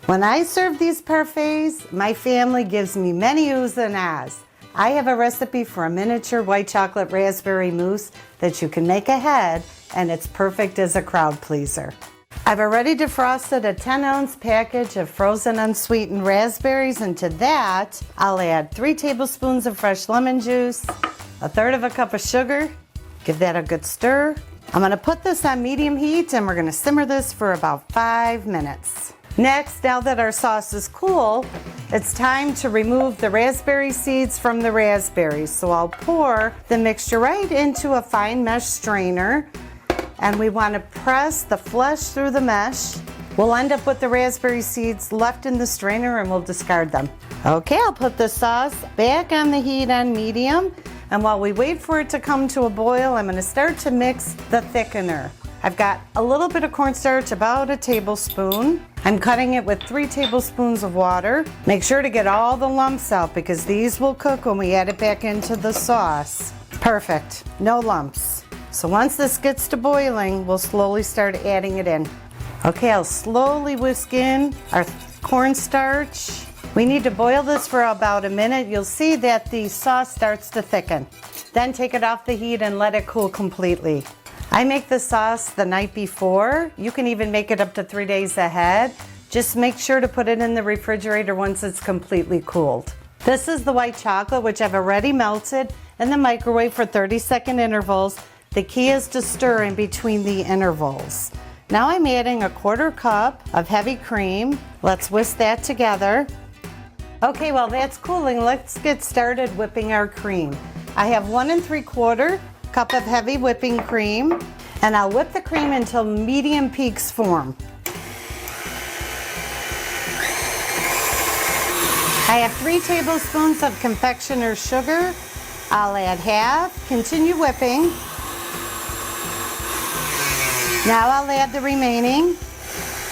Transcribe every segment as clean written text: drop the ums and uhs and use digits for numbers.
When I serve these parfaits, my family gives me many oohs and ahs. I have a recipe for a miniature white chocolate raspberry mousse that you can make ahead, and it's perfect as a crowd pleaser. I've already defrosted a 10-ounce package of frozen unsweetened raspberries, and to that, I'll add 3 tablespoons of fresh lemon juice, 1/3 cup of sugar. Give that a good stir. I'm going to put this on medium heat, and we're going to simmer this for about 5 minutes. Next, now that our sauce is cool, it's time to remove the raspberry seeds from the raspberries. So I'll pour the mixture right into a fine mesh strainer, and we want to press the flesh through the mesh. We'll end up with the raspberry seeds left in the strainer, and we'll discard them. Okay, I'll put the sauce back on the heat on medium, and while we wait for it to come to a boil, I'm going to start to mix the thickener. I've got a little bit of cornstarch, about a tablespoon. I'm cutting it with 3 tablespoons of water. Make sure to get all the lumps out because these will cook when we add it back into the sauce. Perfect, no lumps. So once this gets to boiling, we'll slowly start adding it in. Okay, I'll slowly whisk in our cornstarch. We need to boil this for about a minute. You'll see that the sauce starts to thicken. Then take it off the heat and let it cool completely. I make the sauce the night before. You can even make it up to 3 days ahead. Just make sure to put it in the refrigerator once it's completely cooled. This is the white chocolate, which I've already melted in the microwave for 30-second intervals. The key is to stir in between the intervals. Now I'm adding a 1/4 cup of heavy cream. Let's whisk that together. Okay, while that's cooling, let's get started whipping our cream. I have 1 3/4 cup of heavy whipping cream, and I'll whip the cream until medium peaks form. I have 3 tablespoons of confectioner's sugar. I'll add half, continue whipping. Now I'll add the remaining,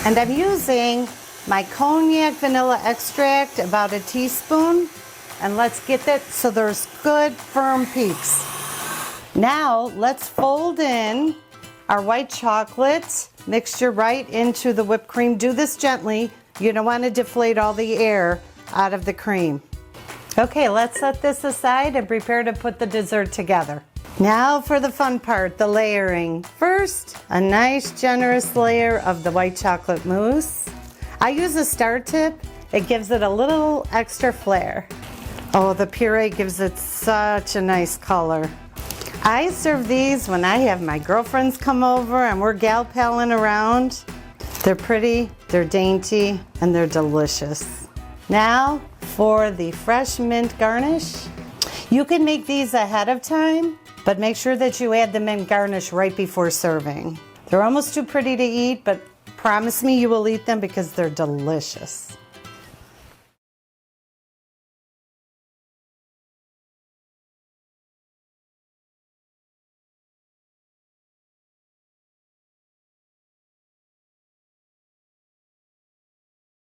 and I'm using my cognac vanilla extract, about a teaspoon, and let's get that so there's good firm peaks. Now let's fold in our white chocolate mixture right into the whipped cream. Do this gently. You don't want to deflate all the air out of the cream. Okay, let's set this aside and prepare to put the dessert together. Now for the fun part, the layering. First, a nice generous layer of the white chocolate mousse. I use a star tip. It gives it a little extra flair. Oh, the puree gives it such a nice color. I serve these when I have my girlfriends come over and we're gal palling around. They're pretty, they're dainty, and they're delicious. Now for the fresh mint garnish. You can make these ahead of time, but make sure that you add the mint garnish right before serving. They're almost too pretty to eat, but promise me you will eat them because they're delicious.